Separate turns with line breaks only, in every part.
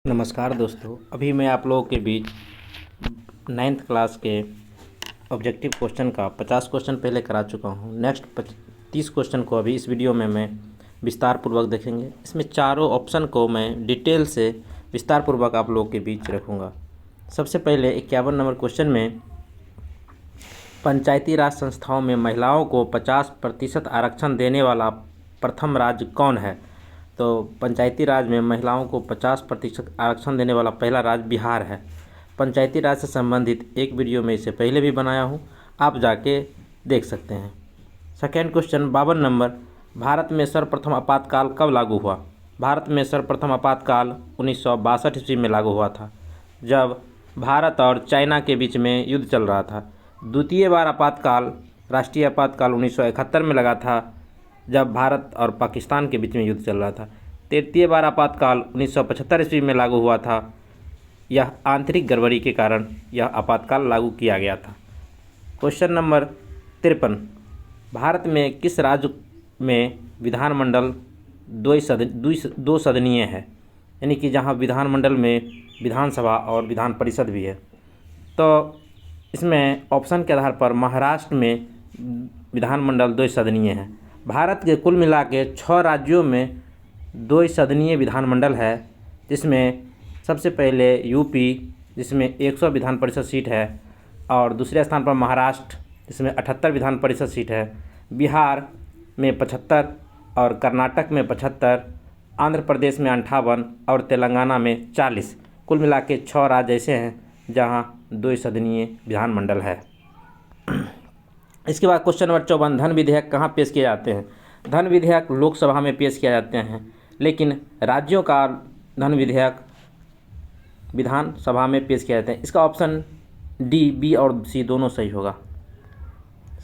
नमस्कार दोस्तों, अभी मैं आप लोगों के बीच 9th क्लास के ऑब्जेक्टिव क्वेश्चन का 50 क्वेश्चन पहले करा चुका हूँ। नेक्स्ट 30 क्वेश्चन को अभी इस वीडियो में मैं विस्तार पूर्वक देखेंगे। इसमें चारों ऑप्शन को मैं डिटेल से विस्तार पूर्वक आप लोगों के बीच रखूँगा। सबसे पहले 51 नंबर क्वेश्चन में पंचायती राज संस्थाओं में महिलाओं को 50% आरक्षण देने वाला प्रथम राज्य कौन है? तो पंचायती राज में महिलाओं को 50% आरक्षण देने वाला पहला राज्य बिहार है। पंचायती राज से संबंधित एक वीडियो में इसे पहले भी बनाया हूँ, आप जाके देख सकते हैं। सेकेंड क्वेश्चन 52 नंबर, भारत में सर्वप्रथम आपातकाल कब लागू हुआ? भारत में सर्वप्रथम आपातकाल 1962 ईस्वी में लागू हुआ था, जब भारत और चाइना के बीच में युद्ध चल रहा था। द्वितीय बार आपातकाल, राष्ट्रीय आपातकाल 1971 में लगा था, जब भारत और पाकिस्तान के बीच में युद्ध चल रहा था। तृतीय बार आपातकाल 1975 ईस्वी में लागू हुआ था। यह आंतरिक गड़बड़ी के कारण यह आपातकाल लागू किया गया था। क्वेश्चन नंबर 53, भारत में किस राज्य में विधानमंडल दो सदनीय है? यानी कि जहां विधानमंडल में विधानसभा और विधान परिषद भी है। तो इसमें ऑप्शन के आधार पर महाराष्ट्र में विधानमंडल 2 सदनीय है। भारत के कुल मिला के 6 राज्यों में 2 सदनीय विधानमंडल है, जिसमें सबसे पहले यूपी, जिसमें 100 विधान परिषद सीट है, और दूसरे स्थान पर महाराष्ट्र, जिसमें 78 विधान परिषद सीट है। बिहार में 75 और कर्नाटक में 75, आंध्र प्रदेश में 58 और तेलंगाना में 40। कुल मिला के 6 राज्य ऐसे हैं जहां 2 सदनीय विधानमंडल है। इसके बाद क्वेश्चन नंबर 54, धन विधेयक कहाँ पेश किए जाते हैं? धन विधेयक लोकसभा में पेश किए जाते हैं, लेकिन राज्यों का धन विधेयक विधानसभा में पेश किया जाता है। इसका ऑप्शन डी, बी और सी दोनों सही होगा।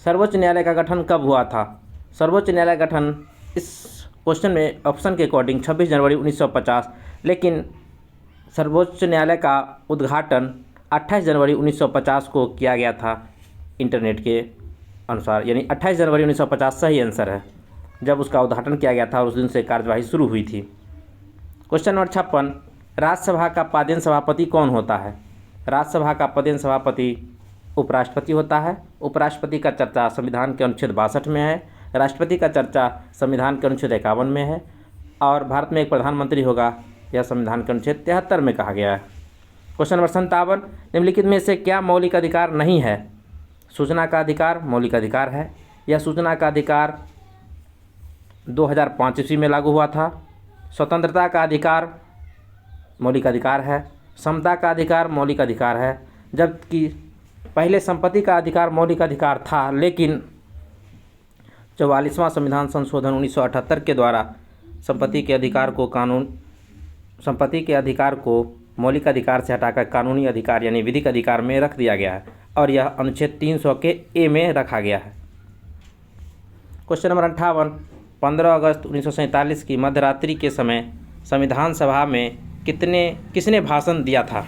सर्वोच्च न्यायालय का गठन कब हुआ था? सर्वोच्च न्यायालय का गठन इस क्वेश्चन में ऑप्शन के अकॉर्डिंग 26 जनवरी 1950, लेकिन सर्वोच्च न्यायालय का उद्घाटन 28 जनवरी 1950 को किया गया था इंटरनेट के अनुसार, यानी 28 जनवरी 1950 सही आंसर है, जब उसका उद्घाटन किया गया था और उस दिन से कार्यवाही शुरू हुई थी। क्वेश्चन नंबर 56, राज्यसभा का पदेन सभापति कौन होता है? राज्यसभा का पदेन सभापति उपराष्ट्रपति होता है। उपराष्ट्रपति का चर्चा संविधान के अनुच्छेद 62 में है, राष्ट्रपति का चर्चा संविधान के अनुच्छेद 51 में है, और भारत में एक प्रधानमंत्री होगा, यह संविधान के अनुच्छेद 73 में कहा गया है। क्वेश्चन नंबर 57, निम्नलिखित में से क्या मौलिक अधिकार नहीं है? सूचना का अधिकार मौलिक अधिकार है। यह सूचना का अधिकार 2005 ईस्वी में लागू हुआ था। स्वतंत्रता का अधिकार मौलिक अधिकार है। समता का अधिकार मौलिक अधिकार है, जबकि पहले संपत्ति का अधिकार मौलिक अधिकार था, लेकिन 44वां संविधान संशोधन 1978 के द्वारा संपत्ति के अधिकार को मौलिक अधिकार से हटाकर कानूनी अधिकार यानी विधिक अधिकार में रख दिया गया है, और यह अनुच्छेद 300 के ए में रखा गया है। क्वेश्चन नंबर 58, 15 अगस्त 1947 की मध्यरात्रि के समय संविधान सभा में किसने भाषण दिया था?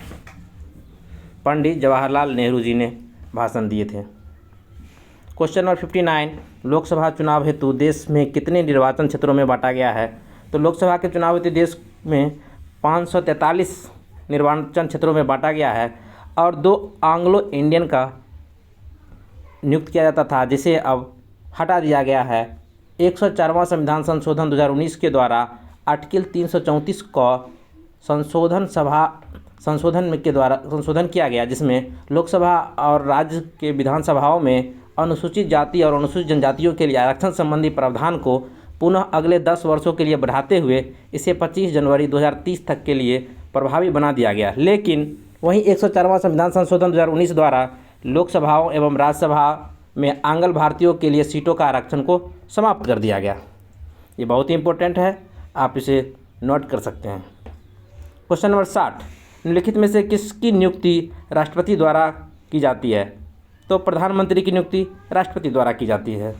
पंडित जवाहरलाल नेहरू जी ने भाषण दिए थे। क्वेश्चन नंबर 59, लोकसभा चुनाव हेतु देश में कितने निर्वाचन क्षेत्रों में बांटा गया है? तो लोकसभा के चुनाव हेतु देश में 543 निर्वाचन क्षेत्रों में बांटा गया है, और 2 एंग्लो इंडियन का नियुक्त किया जाता था, जिसे अब हटा दिया गया है। 104वां संविधान संशोधन 2019 के द्वारा आर्टिकल 334 को संशोधन किया गया, जिसमें लोकसभा और राज्य के विधानसभाओं में अनुसूचित जाति और अनुसूचित जनजातियों के लिए आरक्षण संबंधी प्रावधान को पुनः अगले 10 वर्षों के लिए बढ़ाते हुए इसे 25 जनवरी 2030 तक के लिए प्रभावी बना दिया गया। लेकिन वहीं 104वां संविधान संशोधन 2019 द्वारा लोकसभाओं एवं राज्यसभा में आंग्ल भारतीयों के लिए सीटों का आरक्षण को समाप्त कर दिया गया। ये बहुत ही इंपॉर्टेंट है, आप इसे नोट कर सकते हैं। क्वेश्चन नंबर 60, निम्नलिखित में से किसकी नियुक्ति राष्ट्रपति द्वारा की जाती है? तो प्रधानमंत्री की नियुक्ति राष्ट्रपति द्वारा की जाती है।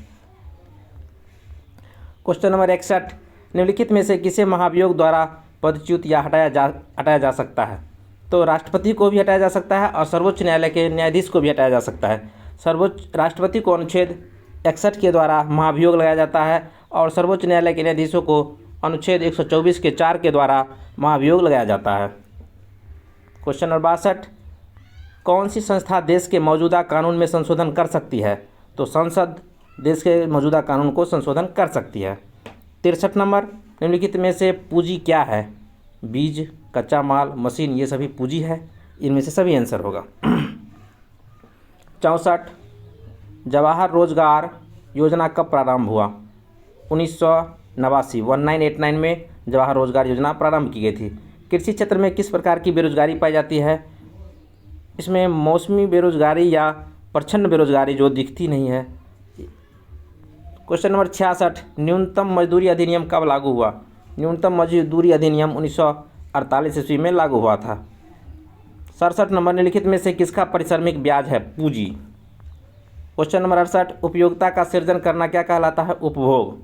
क्वेश्चन नंबर 61, निम्नलिखित में से किसे महाभियोग द्वारा पदच्युत या हटाया जा सकता है? तो राष्ट्रपति को भी हटाया जा सकता है और सर्वोच्च न्यायालय के न्यायाधीश को भी हटाया जा सकता है। राष्ट्रपति को अनुच्छेद 61 के द्वारा महाभियोग लगाया जाता है, और सर्वोच्च न्यायालय के न्यायाधीशों को अनुच्छेद 124 के 4 के द्वारा महाभियोग लगाया जाता है। क्वेश्चन नंबर 62, कौन सी संस्था देश के मौजूदा कानून में संशोधन कर सकती है? तो संसद देश के मौजूदा कानून को संशोधन कर सकती है। 63 नंबर, निम्नलिखित में से पूंजी क्या है? बीज, कच्चा माल, मशीन, ये सभी पूंजी है। इनमें से सभी आंसर होगा। 64, जवाहर रोजगार योजना कब प्रारंभ हुआ? 1989 में जवाहर रोजगार योजना प्रारंभ की गई थी। कृषि क्षेत्र में किस प्रकार की बेरोजगारी पाई जाती है? इसमें मौसमी बेरोजगारी या प्रच्छन्न बेरोजगारी जो दिखती नहीं है। क्वेश्चन नंबर 66, न्यूनतम मजदूरी अधिनियम कब लागू हुआ? न्यूनतम मजदूरी अधिनियम 1948 ईस्वी में लागू हुआ था। 67 नंबर, निम्नलिखित में से किसका परिश्रमिक ब्याज है? पूंजी। क्वेश्चन नंबर 68, उपयोगिता का सृजन करना क्या कहलाता है? उपभोग।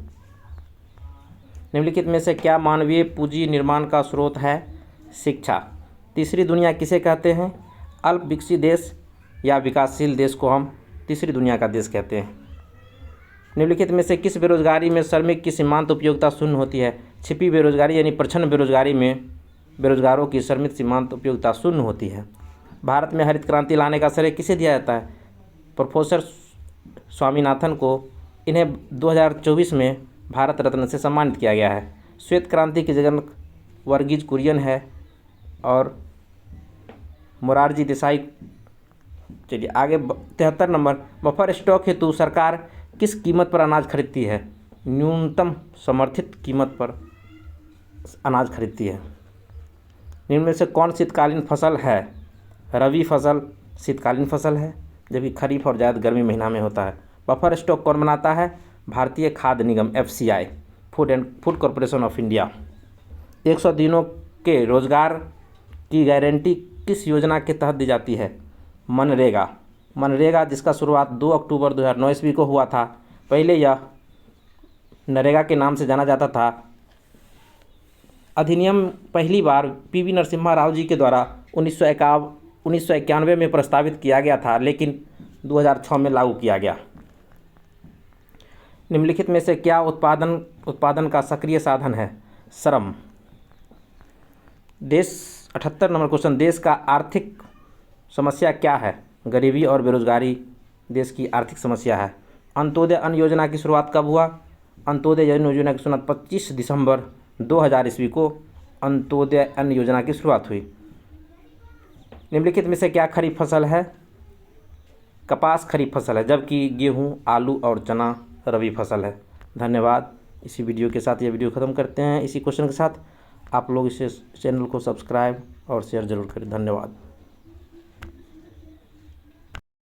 निम्नलिखित में से क्या मानवीय पूंजी निर्माण का स्रोत है? शिक्षा। तीसरी दुनिया किसे कहते हैं? अल्प विकसित देश या विकासशील देश को हम तीसरी दुनिया का देश कहते हैं। निम्नलिखित में से किस बेरोजगारी में श्रमिक की सीमांत उपयोगिता शून्य होती है? छिपी बेरोजगारी यानी प्रच्छन्न बेरोजगारी में बेरोजगारों की श्रमिक सीमांत उपयोगिता शून्य होती है। भारत में हरित क्रांति लाने का श्रेय किसे दिया जाता है? प्रोफेसर स्वामीनाथन को। इन्हें 2024 में भारत रत्न से सम्मानित किया गया है। श्वेत क्रांति के जनक वर्गीज कुरियन है और मोरारजी देसाई। चलिए आगे 73 नंबर, बफर स्टॉक हेतु सरकार किस कीमत पर अनाज खरीदती है? न्यूनतम समर्थित कीमत पर अनाज खरीदती है। निम्न में से कौन शीतकालीन फसल है? रबी फसल शीतकालीन फसल है, जबकि खरीफ और जायद गर्मी महीना में होता है। बफर स्टॉक कौन बनाता है? भारतीय खाद्य निगम FCI, food corporation of India. 100 दिनों के रोजगार की गारंटी किस योजना के तहत दी जाती है? मनरेगा। मनरेगा जिसका शुरुआत 2 अक्टूबर 2009 ईस्वी को हुआ था। पहले यह नरेगा के नाम से जाना जाता था। अधिनियम पहली बार PV नरसिम्हा राव जी के द्वारा 1991 में प्रस्तावित किया गया था, लेकिन 2006 में लागू किया गया। निम्नलिखित में से क्या उत्पादन का सक्रिय साधन है? श्रम। 78 नंबर क्वेश्चन, देश का आर्थिक समस्या क्या है? गरीबी और बेरोजगारी देश की आर्थिक समस्या है। अंत्योदय अन्न योजना की शुरुआत कब हुआ? अंत्योदय अन्न योजना की शुरुआत 25 दिसंबर 2000 ईस्वी को अंत्योदय अन्न योजना की शुरुआत हुई। निम्नलिखित में से क्या खरीफ फसल है? कपास खरीफ फसल है, जबकि गेहूं, आलू और चना रबी फसल है। धन्यवाद। इसी वीडियो के साथ ये वीडियो ख़त्म करते हैं। इसी क्वेश्चन के साथ आप लोग इसे चैनल को सब्सक्राइब और शेयर ज़रूर करें। धन्यवाद।